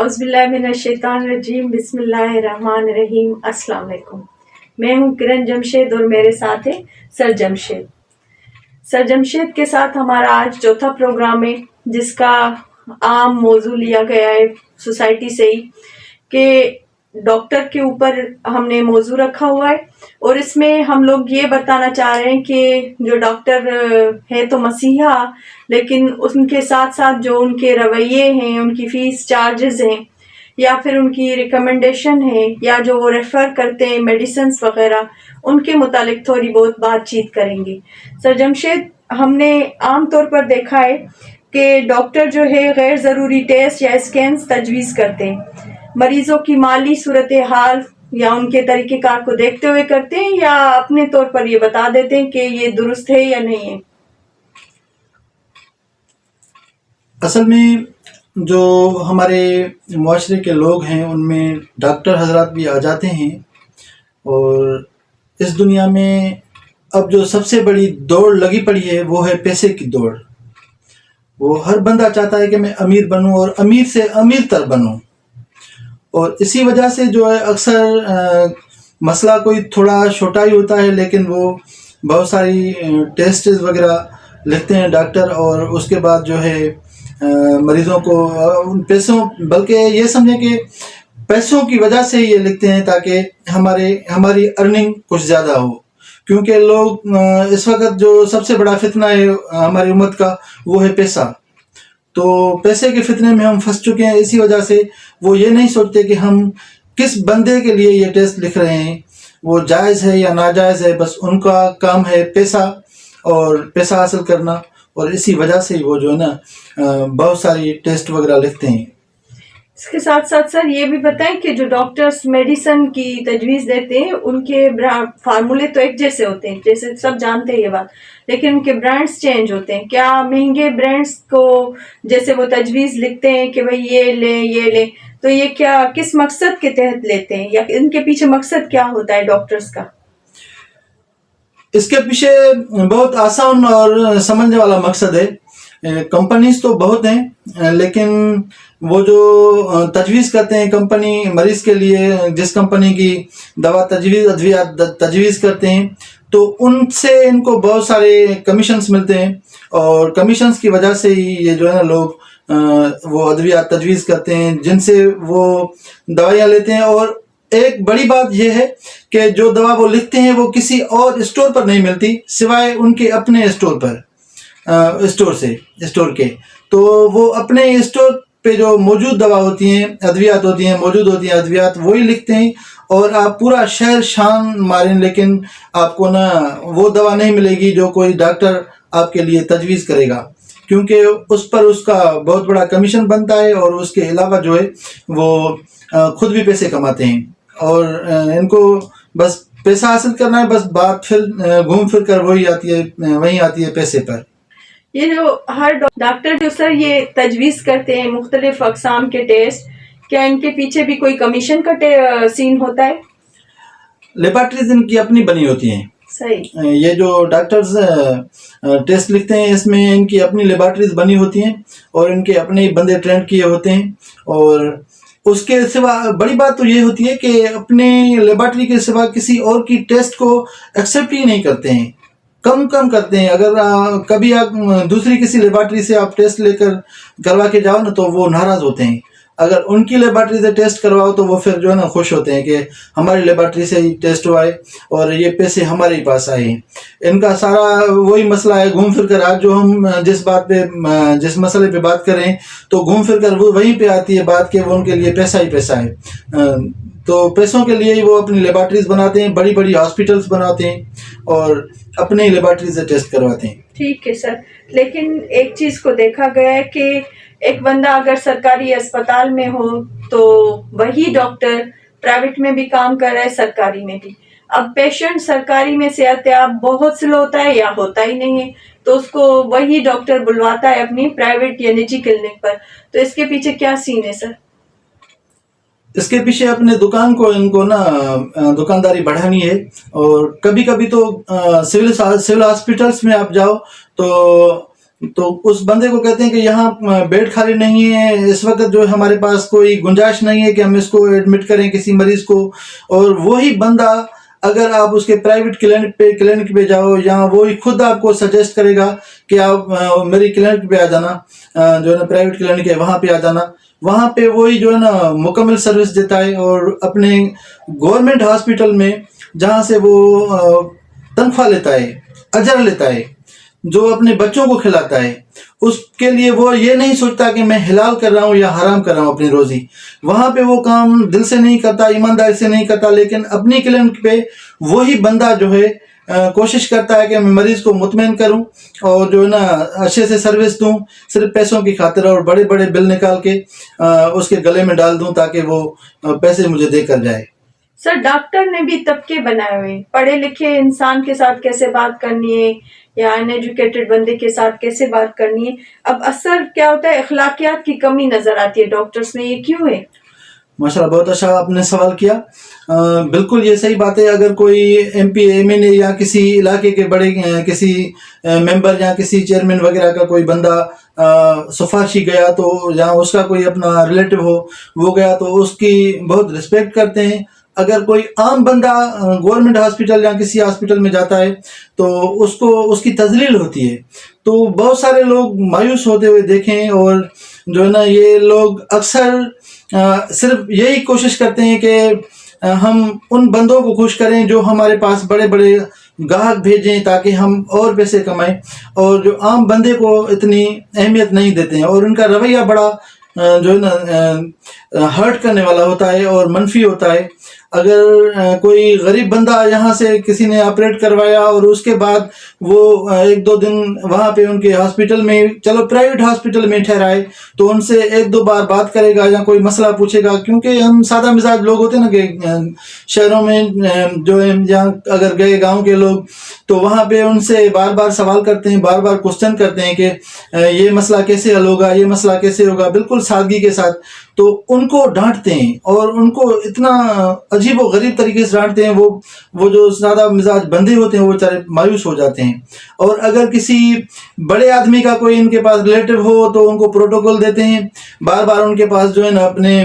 اعوذ باللہ من الشیطان الرجیم، بسم اللہ الرحمن الرحیم۔ السلام علیکم، میں ہوں کرن جمشید اور میرے ساتھ ہے سر جمشید۔ سر جمشید کے ساتھ ہمارا آج چوتھا پروگرام ہے، جس کا عام موضوع لیا گیا ہے سوسائٹی سے ہی کہ ڈاکٹر کے اوپر ہم نے موضوع رکھا ہوا ہے، اور اس میں ہم لوگ یہ بتانا چاہ رہے ہیں کہ جو ڈاکٹر ہے تو مسیحا، لیکن ان کے ساتھ ساتھ جو ان کے رویے ہیں، ان کی فیس چارجز ہیں، یا پھر ان کی ریکمنڈیشن ہے، یا جو وہ ریفر کرتے ہیں میڈیسنس وغیرہ، ان کے متعلق تھوڑی بہت بات چیت کریں گے۔ سر جمشید، ہم نے عام طور پر دیکھا ہے کہ ڈاکٹر جو ہے غیر ضروری ٹیسٹ یا اسکینز تجویز کرتے ہیں، مریضوں کی مالی صورتحال یا ان کے طریقہ کار کو دیکھتے ہوئے کرتے ہیں، یا اپنے طور پر یہ بتا دیتے ہیں کہ یہ درست ہے یا نہیں ہے؟ اصل میں جو ہمارے معاشرے کے لوگ ہیں ان میں ڈاکٹر حضرات بھی آ جاتے ہیں، اور اس دنیا میں اب جو سب سے بڑی دوڑ لگی پڑی ہے وہ ہے پیسے کی دوڑ۔ وہ ہر بندہ چاہتا ہے کہ میں امیر بنوں اور امیر سے امیر تر بنوں، اور اسی وجہ سے جو ہے اکثر مسئلہ کوئی تھوڑا چھوٹا ہی ہوتا ہے، لیکن وہ بہت ساری ٹیسٹز وغیرہ لکھتے ہیں ڈاکٹر، اور اس کے بعد جو ہے مریضوں کو ان پیسوں، بلکہ یہ سمجھیں کہ پیسوں کی وجہ سے یہ لکھتے ہیں تاکہ ہماری ارننگ کچھ زیادہ ہو، کیونکہ لوگ اس وقت جو سب سے بڑا فتنہ ہے ہماری امت کا وہ ہے پیسہ۔ تو پیسے کے فتنے میں ہم پھنس چکے ہیں، اسی وجہ سے وہ یہ نہیں سوچتے کہ ہم کس بندے کے لیے یہ ٹیسٹ لکھ رہے ہیں، وہ جائز ہے یا ناجائز ہے، بس ان کا کام ہے پیسہ اور پیسہ حاصل کرنا، اور اسی وجہ سے وہ جو ہے نا بہت ساری ٹیسٹ وغیرہ لکھتے ہیں۔ اس کے ساتھ ساتھ سر یہ بھی بتائیں کہ جو ڈاکٹرز میڈیسن کی تجویز دیتے ہیں، ان کے فارمولے تو ایک جیسے ہوتے ہیں، جیسے سب جانتے ہیں یہ بات، لیکن ان کے برانڈز چینج ہوتے ہیں۔ کیا مہنگے برانڈز کو جیسے وہ تجویز لکھتے ہیں کہ بھئی یہ لیں، تو یہ کیا کس مقصد کے تحت لیتے ہیں، یا ان کے پیچھے مقصد کیا ہوتا ہے ڈاکٹرز کا؟ اس کے پیچھے بہت آسان اور سمجھنے والا مقصد ہے۔ کمپنیز تو بہت ہیں، لیکن وہ جو تجویز کرتے ہیں کمپنی مریض کے لیے، جس کمپنی کی دوا ادویات تجویز کرتے ہیں، تو ان سے ان کو بہت سارے کمیشنز ملتے ہیں، اور کمیشنز کی وجہ سے ہی یہ جو ہے نا لوگ وہ ادویات تجویز کرتے ہیں، جن سے وہ دوائیاں لیتے ہیں۔ اور ایک بڑی بات یہ ہے کہ جو دوا وہ لکھتے ہیں وہ کسی اور اسٹور پر نہیں ملتی سوائے ان کے اپنے اسٹور کے، تو وہ اپنے اسٹور پہ جو موجود دوا ہوتی ہیں، ادویات ہوتی ہیں، ادویات وہی لکھتے ہیں، اور آپ پورا شہر شان ماریں، لیکن آپ کو نا وہ دوا نہیں ملے گی جو کوئی ڈاکٹر آپ کے لیے تجویز کرے گا، کیونکہ اس پر اس کا بہت بڑا کمیشن بنتا ہے، اور اس کے علاوہ جو ہے وہ خود بھی پیسے کماتے ہیں، اور ان کو بس پیسہ حاصل کرنا ہے، بس بات پھر گھوم پھر کر وہیں آتی ہے پیسے پر۔ یہ جو ہر ڈاکٹر جو سر یہ تجویز کرتے ہیں مختلف اقسام کے ٹیسٹ، کیا ان کے پیچھے بھی کوئی کمیشن کا سین ہوتا ہے؟ لیبارٹریز ان کی اپنی بنی ہوتی ہیں۔ صحیح۔ یہ جو ڈاکٹرز ٹیسٹ لکھتے ہیں اس میں ان کی اپنی لیبارٹریز بنی ہوتی ہیں، اور ان کے اپنے بندے ٹرینڈ کیے ہوتے ہیں، اور اس کے سوا بڑی بات تو یہ ہوتی ہے کہ اپنے لیبارٹری کے سوا کسی اور کی ٹیسٹ کو ایکسیپٹ ہی نہیں کرتے ہیں، کم کرتے ہیں۔ اگر کبھی آپ دوسری کسی لیبارٹری سے آپ ٹیسٹ لے کر کروا کے جاؤ نا تو وہ ناراض ہوتے ہیں، اگر ان کی لیبارٹری سے ٹیسٹ کرواؤ تو وہ پھر جو ہے نا خوش ہوتے ہیں کہ ہماری لیبارٹری سے ہی ٹیسٹ ہوئے اور یہ پیسے ہمارے ہی پاس آئے ہیں۔ ان کا سارا وہی مسئلہ ہے، گھوم پھر کر آج جو ہم جس مسئلے پہ بات کریں تو گھوم پھر کر وہ وہیں پہ آتی ہے بات کہ وہ ان کے لیے پیسہ ہی پیسہ ہے، تو پیسوں کے لیے ہی وہ اپنی لیبارٹریز بناتے ہیں، بڑی بڑی ہاسپٹلس بناتے ہیں، اور اپنی لیبارٹری سے ٹیسٹ کرواتے ہیں۔ ٹھیک ہے سر، لیکن ایک چیز کو دیکھا گیا ہے کہ ایک بندہ اگر سرکاری اسپتال میں ہو تو وہی ڈاکٹر پرائیویٹ میں بھی کام کر رہا ہے، سرکاری میں بھی۔ اب پیشنٹ سرکاری میں صحت یاب بہت سلو ہوتا ہے یا ہوتا ہی نہیں ہے، تو اس کو وہی ڈاکٹر بلواتا ہے اپنی پرائیویٹ یا نجی کلینک پر، تو اس کے پیچھے کیا سین ہے سر؟ اس کے پیچھے اپنے دکان کو ان کو نا دکانداری بڑھانی ہے، اور کبھی کبھی تو سول ہاسپٹلس میں آپ جاؤ تو تو اس بندے کو کہتے ہیں کہ یہاں بیڈ خالی نہیں ہے، اس وقت جو ہمارے پاس کوئی گنجائش نہیں ہے کہ ہم اس کو ایڈمٹ کریں کسی مریض کو. اور وہی بندہ اگر آپ اس کے پرائیویٹ کلینک پہ جاؤ، یا وہی خود آپ کو سجیسٹ کرے گا کہ آپ میری کلینک پہ آ جانا، جو ہے نا پرائیویٹ کلینک ہے وہاں پہ آ جانا، وہاں پہ وہی جو ہے نا مکمل سروس دیتا ہے. اور اپنے گورنمنٹ ہاسپٹل میں جہاں سے وہ تنخواہ لیتا ہے، اجر لیتا ہے، جو اپنے بچوں کو کھلاتا ہے، اس کے لیے وہ یہ نہیں سوچتا کہ میں حلال کر رہا ہوں یا حرام کر رہا ہوں اپنی روزی. وہاں پہ وہ کام دل سے نہیں کرتا، ایمانداری سے نہیں کرتا. لیکن اپنی کلینک پہ وہی بندہ جو ہے کوشش کرتا ہے کہ میں مریض کو مطمئن کروں اور جو ہے نا اچھے سے سروس دوں، صرف پیسوں کی خاطر، اور بڑے بڑے بل نکال کے اس کے گلے میں ڈال دوں تاکہ وہ پیسے مجھے دے کر جائے. سر ڈاکٹر نے بھی طبقے بنائے ہوئے، پڑھے لکھے انسان کے ساتھ کیسے بات کرنی ہے یا ان ایجوکیٹڈ بندے کے ساتھ کیسے بات کرنی ہے. اب اثر کیا ہوتا ہے، اخلاقیات کی کمی نظر آتی ہے ڈاکٹرز میں، یہ کیوں ہے؟ ماشاء اللہ، بہت اچھا آپ نے سوال کیا. بالکل یہ صحیح بات ہے. اگر کوئی ایم پی ایم این اے یا کسی علاقے کے بڑے کسی ممبر یا کسی چیئرمین وغیرہ کا کوئی بندہ سفارشی گیا، تو یا اس کا کوئی اپنا ریلیٹو ہو وہ گیا، تو اس کی بہت رسپیکٹ کرتے ہیں. اگر کوئی عام بندہ گورنمنٹ ہاسپٹل یا کسی ہاسپٹل میں جاتا ہے تو اس کی تذلیل ہوتی ہے. تو بہت سارے لوگ مایوس ہوتے ہوئے دیکھیں، اور جو ہے نا یہ لوگ اکثر صرف یہی کوشش کرتے ہیں کہ ہم ان بندوں کو خوش کریں جو ہمارے پاس بڑے بڑے گاہک بھیجیں تاکہ ہم اور پیسے کمائیں، اور جو عام بندے کو اتنی اہمیت نہیں دیتے ہیں. اور ان کا رویہ بڑا جو ہے نا ہرٹ کرنے والا ہوتا ہے اور منفی ہوتا ہے. اگر کوئی غریب بندہ یہاں سے کسی نے آپریٹ کروایا اور اس کے بعد وہ ایک دو دن وہاں پہ ان کے ہاسپٹل میں، چلو پرائیویٹ ہاسپٹل میں ٹھہرائے، تو ان سے ایک دو بار بات کرے گا یا کوئی مسئلہ پوچھے گا. کیونکہ ہم سادہ مزاج لوگ ہوتے ہیں نا، کہ شہروں میں جو ہے جہاں اگر گئے گاؤں کے لوگ، تو وہاں پہ ان سے بار بار سوال کرتے ہیں، بار بار کوشچن کرتے ہیں کہ یہ مسئلہ کیسے حل ہوگا، یہ مسئلہ کیسے ہوگا، بالکل سادگی کے ساتھ. تو ان کو ڈانٹتے ہیں، اور ان کو اتنا عجیب و غریب طریقے سے ڈانٹتے ہیں. وہ جو سادہ مزاج بندے ہوتے ہیں وہ بیچارے مایوس ہو جاتے ہیں. اور اگر کسی بڑے آدمی کا کوئی ان کے پاس ریلیٹو ہو تو ان کو پروٹوکول دیتے ہیں، بار بار ان کے پاس جو ہے نا اپنے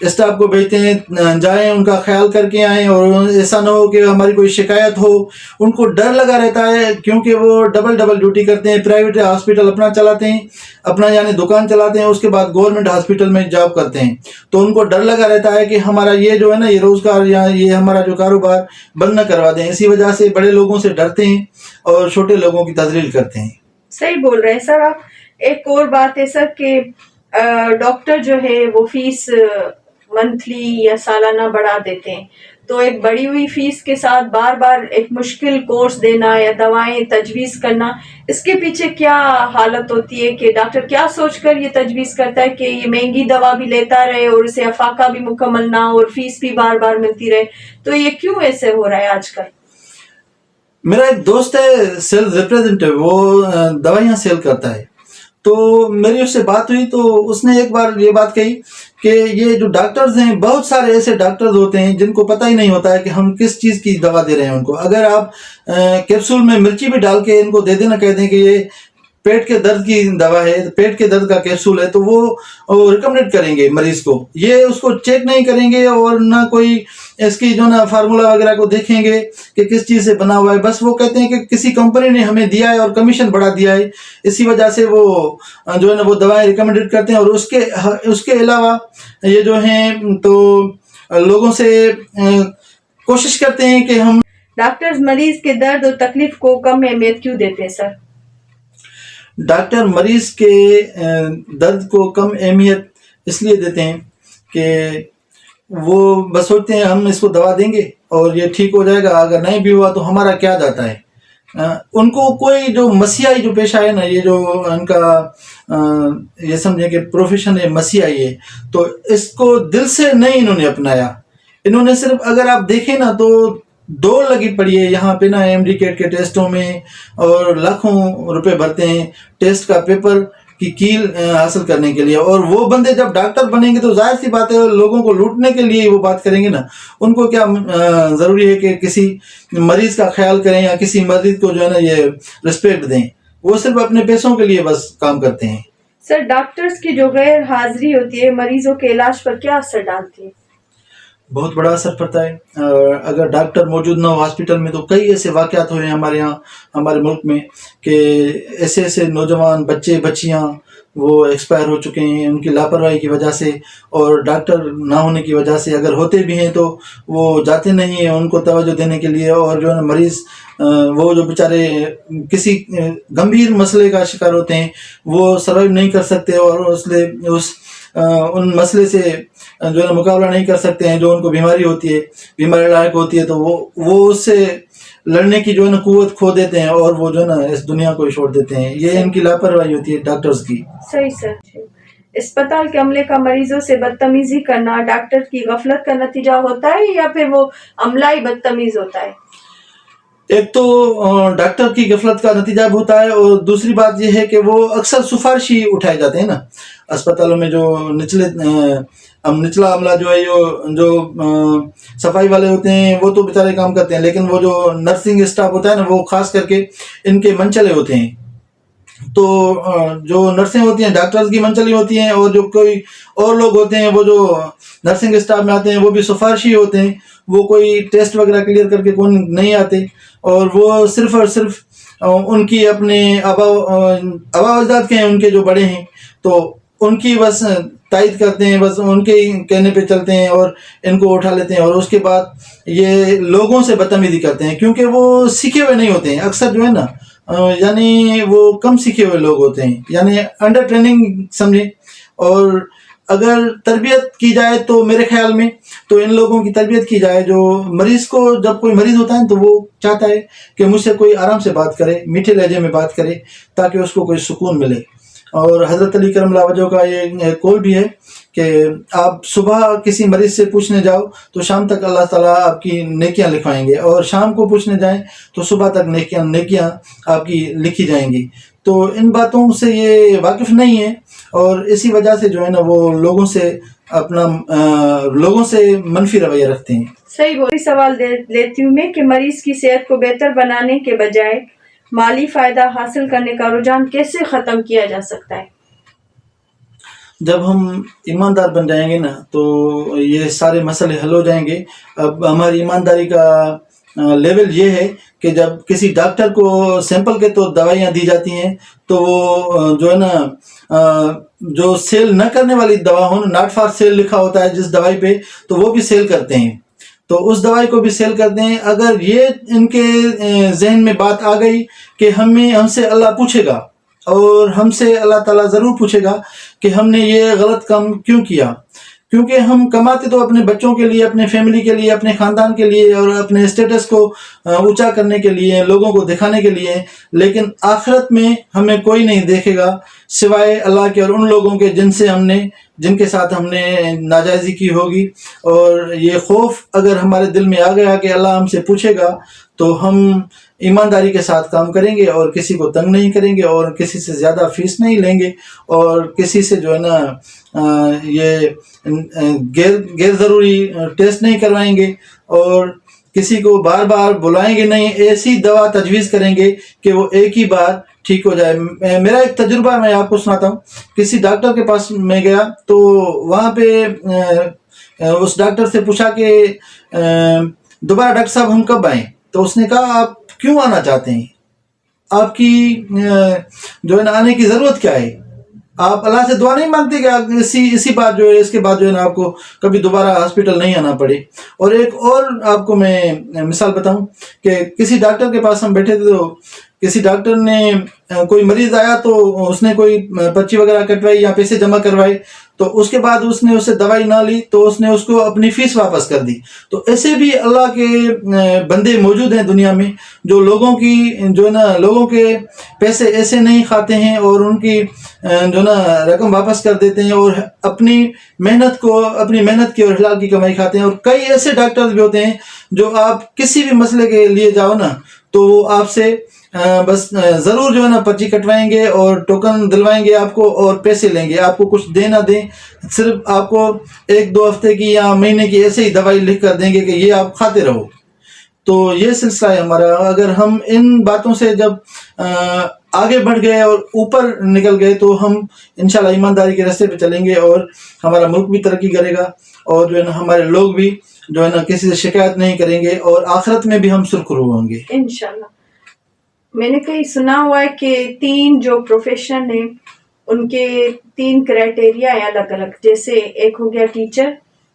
اسٹاف کو بھیجتے ہیں، جائیں ان کا خیال کر کے آئیں، اور ایسا نہ ہو کہ ہماری کوئی شکایت ہو. ان کو ڈر لگا رہتا ہے کیونکہ وہ ڈبل ڈیوٹی کرتے ہیں. پرائیویٹ ہاسپٹل اپنا چلاتے ہیں، اپنا یعنی دکان چلاتے ہیں، اس کے بعد گورنمنٹ ہاسپٹل میں جاب کرتے ہیں. تو ان کو ڈر لگا رہتا ہے کہ ہمارا یہ جو ہے نا یہ روزگار یا یہ ہمارا جو کاروبار بند نہ کروا دیں. اسی وجہ سے بڑے لوگوں سے ڈرتے ہیں اور چھوٹے لوگوں کی تذلیل کرتے ہیں. صحیح بول رہے ہیں سر آپ. ایک اور بات ہے سر کہ ڈاکٹر جو ہے وہ فیس منتھلی یا سالانہ بڑھا دیتے ہیں، تو ایک بڑی ہوئی فیس کے ساتھ بار بار ایک مشکل کورس دینا یا دوائیں تجویز کرنا، اس کے پیچھے کیا حالت ہوتی ہے کہ ڈاکٹر کیا سوچ کر یہ تجویز کرتا ہے کہ یہ مہنگی دوا بھی لیتا رہے اور اسے افاقہ بھی مکمل نہ ہو اور فیس بھی بار بار ملتی رہے؟ تو یہ کیوں ایسے ہو رہا ہے آج کل؟ میرا ایک دوست ہے سیلز ریپریزنٹیو، وہ دوائیاں سیل کرتا ہے. تو میری اس سے بات ہوئی تو اس نے ایک بار یہ بات کہی کہ یہ جو ڈاکٹرز ہیں، بہت سارے ایسے ڈاکٹرز ہوتے ہیں جن کو پتہ ہی نہیں ہوتا ہے کہ ہم کس چیز کی دوا دے رہے ہیں ان کو. اگر آپ کیپسول میں مرچی بھی ڈال کے ان کو دے دینا، کہہ دیں کہ یہ پیٹ کے درد کی دوا ہے، پیٹ کے درد کا کیپسول ہے، تو وہ ریکمنڈ کریں گے مریض کو. یہ اس کو چیک نہیں کریں گے اور نہ کوئی اس کی جو نا فارمولا وغیرہ کو دیکھیں گے کہ کس چیز سے بنا ہوا ہے. بس وہ کہتے ہیں کہ کسی کمپنی نے ہمیں دیا ہے اور کمیشن بڑھا دیا ہے، اسی وجہ سے وہ جو ہے نا وہ دوائیں ریکمنڈ کرتے ہیں. اور اس کے علاوہ یہ جو ہیں تو لوگوں سے کوشش کرتے ہیں کہ ہم ڈاکٹرز مریض کے درد اور تکلیف کو کم اہمیت کیوں دیتے ہیں سر؟ ڈاکٹر مریض کے درد کو کم اہمیت اس لیے دیتے ہیں کہ وہ بس سوچتے ہیں ہم اس کو دوا دیں گے اور یہ ٹھیک ہو جائے گا، اگر نہیں بھی ہوا تو ہمارا کیا جاتا ہے. ان کو کوئی جو مسیحائی جو پیشہ ہے نا، یہ جو ان کا یہ سمجھیں کہ پروفیشن ہے مسیحائی ہے، تو اس کو دل سے نہیں انہوں نے اپنایا. انہوں نے صرف، اگر آپ دیکھیں نا تو دوڑ لگی پڑی ہے یہاں پہ نا ایم ڈی کیٹ کے ٹیسٹوں میں، اور لاکھوں روپے بھرتے ہیں ٹیسٹ کا پیپر کی کیل حاصل کرنے کے لیے. اور وہ بندے جب ڈاکٹر بنیں گے تو ظاہر سی بات ہے لوگوں کو لوٹنے کے لیے وہ بات کریں گے نا. ان کو کیا ضروری ہے کہ کسی مریض کا خیال کریں یا کسی مریض کو جو ہے نا یہ رسپیکٹ دیں. وہ صرف اپنے پیسوں کے لیے بس کام کرتے ہیں۔ سر، ڈاکٹرز کی جو غیر حاضری ہوتی ہے مریضوں کے علاج پر کیا اثر ڈالتی ہے؟ بہت بڑا اثر پڑتا ہے۔ اگر ڈاکٹر موجود نہ ہو ہاسپٹل میں تو کئی ایسے واقعات ہوئے ہیں ہمارے یہاں، ہمارے ملک میں، کہ ایسے ایسے نوجوان بچے بچیاں وہ ایکسپائر ہو چکے ہیں ان کی لاپرواہی کی وجہ سے، اور ڈاکٹر نہ ہونے کی وجہ سے۔ اگر ہوتے بھی ہیں تو وہ جاتے نہیں ہیں ان کو توجہ دینے کے لیے، اور جو ہے نا مریض وہ جو بیچارے کسی گمبھیر مسئلے کا شکار ہوتے ہیں وہ سروائیو نہیں کر سکتے، اور ان مسئلے سے جو ہے نا مقابلہ نہیں کر سکتے ہیں، جو ان کو بیماری ہوتی ہے، بیماری لائق ہوتی ہے، تو وہ اس سے لڑنے کی جو ہے نا قوت کھو دیتے ہیں، اور وہ جو ہے نا اس دنیا کو ہی چھوڑ دیتے ہیں۔ یہ ان کی لاپرواہی ہوتی ہے ڈاکٹرز کی۔ صحیح سر۔ اسپتال کے عملے کا مریضوں سے بدتمیزی کرنا ڈاکٹر کی غفلت کا نتیجہ ہوتا ہے یا پھر وہ عملہ ہی بدتمیز ہوتا ہے؟ ایک تو ڈاکٹر کی غفلت کا نتیجہ ہوتا ہے، اور دوسری بات یہ ہے کہ وہ اکثر سفارشی اٹھائے جاتے ہیں نا اسپتالوں میں۔ جو نچلا عملہ جو ہے جو صفائی والے ہوتے ہیں وہ تو بیچارے کام کرتے ہیں، لیکن وہ جو نرسنگ اسٹاف ہوتا ہے نا وہ خاص کر کے ان کے منچلے ہوتے ہیں۔ تو جو نرسیں ہوتی ہیں ڈاکٹرز کی منچلی ہوتی ہیں، اور جو کوئی اور لوگ ہوتے ہیں وہ جو نرسنگ اسٹاف میں آتے ہیں وہ بھی سفارشی ہوتے ہیں، وہ کوئی ٹیسٹ وغیرہ کلیئر کر کے کوئی نہیں آتے، اور وہ صرف اور صرف ان کی اپنے آبا اجداد کے ہیں، ان کے جو بڑے ہیں تو ان کی بس تائید کرتے ہیں، بس ان کے کہنے پہ چلتے ہیں اور ان کو اٹھا لیتے ہیں، اور اس کے بعد یہ لوگوں سے بدتمیزی کرتے ہیں کیونکہ وہ سیکھے ہوئے نہیں ہوتے ہیں اکثر جو ہے نا، یعنی وہ کم سیکھے ہوئے لوگ ہوتے ہیں، یعنی انڈر ٹریننگ سمجھیں۔ اور اگر تربیت کی جائے تو میرے خیال میں تو ان لوگوں کی تربیت کی جائے، جو مریض کو، جب کوئی مریض ہوتا ہے تو وہ چاہتا ہے کہ مجھ سے کوئی آرام سے بات کرے، میٹھے لہجے میں بات کرے تاکہ اس کو کوئی سکون ملے۔ اور حضرت علی کرم اللہ وجہ کا یہ قول بھی ہے کہ آپ صبح کسی مریض سے پوچھنے جاؤ تو شام تک اللہ تعالیٰ آپ کی نیکیاں لکھوائیں گے، اور شام کو پوچھنے جائیں تو صبح تک نیکیاں آپ کی لکھی جائیں گی۔ تو ان باتوں سے یہ واقف نہیں ہے، اور اسی وجہ سے جو ہے نا وہ لوگوں سے منفی رویہ رکھتے ہیں۔ صحیح بولی۔ سوال لیتی ہوں میں کہ مریض کی صحت کو بہتر بنانے کے بجائے مالی فائدہ حاصل کرنے کا رجحان کیسے ختم کیا جا سکتا ہے؟ جب ہم ایماندار بن جائیں گے نا تو یہ سارے مسئلے حل ہو جائیں گے۔ اب ہماری ایمانداری کا لیول یہ ہے کہ جب کسی ڈاکٹر کو سیمپل کے طور دوائیاں دی جاتی ہیں تو وہ جو ہے نا جو سیل نہ کرنے والی دوا ہو، ناٹ فار سیل لکھا ہوتا ہے جس دوائی پہ، تو وہ بھی سیل کرتے ہیں، تو اس دوائی کو بھی سیل کرتے ہیں۔ اگر یہ ان کے ذہن میں بات آ گئی کہ ہم سے اللہ پوچھے گا، اور ہم سے اللہ تعالیٰ ضرور پوچھے گا کہ ہم نے یہ غلط کام کیوں کیا، کیونکہ ہم کماتے تو اپنے بچوں کے لیے، اپنے فیملی کے لیے، اپنے خاندان کے لیے، اور اپنے اسٹیٹس کو اونچا کرنے کے لیے، لوگوں کو دکھانے کے لیے، لیکن آخرت میں ہمیں کوئی نہیں دیکھے گا سوائے اللہ کے اور ان لوگوں کے جن کے ساتھ ہم نے ناجائزی کی ہوگی۔ اور یہ خوف اگر ہمارے دل میں آ گیا کہ اللہ ہم سے پوچھے گا تو ہم ایمانداری کے ساتھ کام کریں گے، اور کسی کو تنگ نہیں کریں گے، اور کسی سے زیادہ فیس نہیں لیں گے، اور کسی سے جو ہے نا یہ غیر ضروری ٹیسٹ نہیں کروائیں گے، اور کسی کو بار بار بلائیں گے نہیں، ایسی دوا تجویز کریں گے کہ وہ ایک ہی بار ٹھیک ہو جائے۔ میرا ایک تجربہ میں آپ کو سناتا ہوں۔ کسی ڈاکٹر کے پاس میں گیا تو وہاں پہ اس ڈاکٹر سے پوچھا کہ دوبارہ ڈاکٹر صاحب ہم کب آئیں؟ تو اس نے کہا آپ کیوں آنا چاہتے ہیں؟ آپ کی جو ہے نا آنے کی ضرورت کیا ہے؟ آپ اللہ سے دعا نہیں مانگتے کہ اسی بار جو ہے، اس کے بعد جو ہے نا آپ کو کبھی دوبارہ ہاسپٹل نہیں آنا پڑے؟ اور ایک اور آپ کو میں مثال بتاؤں کہ کسی ڈاکٹر کے پاس ہم بیٹھے تھے، تو کسی ڈاکٹر نے کوئی مریض آیا تو اس نے کوئی پرچی وغیرہ کٹوائی یا پیسے جمع کروائے، تو اس کے بعد اس نے اس سے دوائی نہ لی تو اس نے اس کو اپنی فیس واپس کر دی۔ تو ایسے بھی اللہ کے بندے موجود ہیں دنیا میں جو لوگوں کی جو ہے نا لوگوں کے پیسے ایسے نہیں کھاتے ہیں، اور ان کی جو نا رقم واپس کر دیتے ہیں، اور اپنی محنت کی اور حلال کی کمائی کھاتے ہیں۔ اور کئی ایسے ڈاکٹرز بھی ہوتے ہیں جو آپ کسی بھی مسئلے کے لیے جاؤ نا تو وہ آپ سے بس ضرور جو ہے نا پرچی کٹوائیں گے اور ٹوکن دلوائیں گے آپ کو، اور پیسے لیں گے، آپ کو کچھ دے نہ دیں، صرف آپ کو 1-2 ہفتے کی یا مہینے کی ایسے ہی دوائی لکھ کر دیں گے کہ یہ آپ کھاتے رہو۔ تو یہ سلسلہ ہے ہمارا۔ اگر ہم ان باتوں سے جب آگے بڑھ گئے اور اوپر نکل گئے تو ہم انشاءاللہ ایمانداری کے راستے پہ چلیں گے اور ہمارا ملک بھی ترقی کرے گا اور جو ہے نا ہمارے لوگ بھی جو ہے نا کسی سے شکایت نہیں کریں گے اور آخرت میں بھی ہم سرخرو ہوں گے انشاءاللہ. میں نے کہیں سنا ہوا ہے کہ 3 جو پروفیشن ہیں ان کے 3 کرائٹیریا ہیں الگ الگ. جیسے ایک ہو گیا ٹیچر،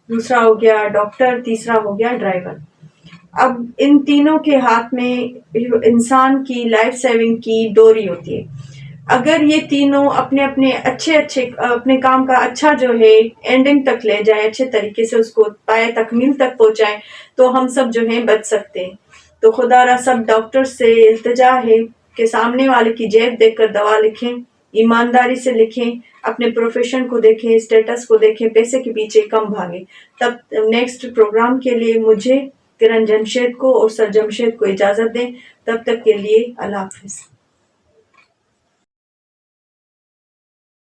دوسرا ہو گیا ڈاکٹر، تیسرا ہو گیا ڈرائیور. اب ان تینوں کے ہاتھ میں انسان کی لائف سیونگ کی ڈوری ہوتی ہے. اگر یہ تینوں اپنے اپنے اچھے اپنے کام کا اچھا جو ہے اینڈنگ تک لے جائے، اچھے طریقے سے اس کو پائے تکمیل تک پہنچائے تو ہم سب جو ہیں بچ سکتے ہیں. تو خدا را سب ڈاکٹر سے التجا ہے کہ سامنے والے کی جیب دیکھ کر دوا لکھیں، ایمانداری سے لکھیں، اپنے پروفیشن کو دیکھیں، اسٹیٹس کو دیکھیں، پیسے کے پیچھے کم بھاگیں. تب نیکسٹ پروگرام کے لیے مجھے کرن جمشید کو اور سر جمشید کو اجازت دیں. تب تک کے لیے اللہ حافظ.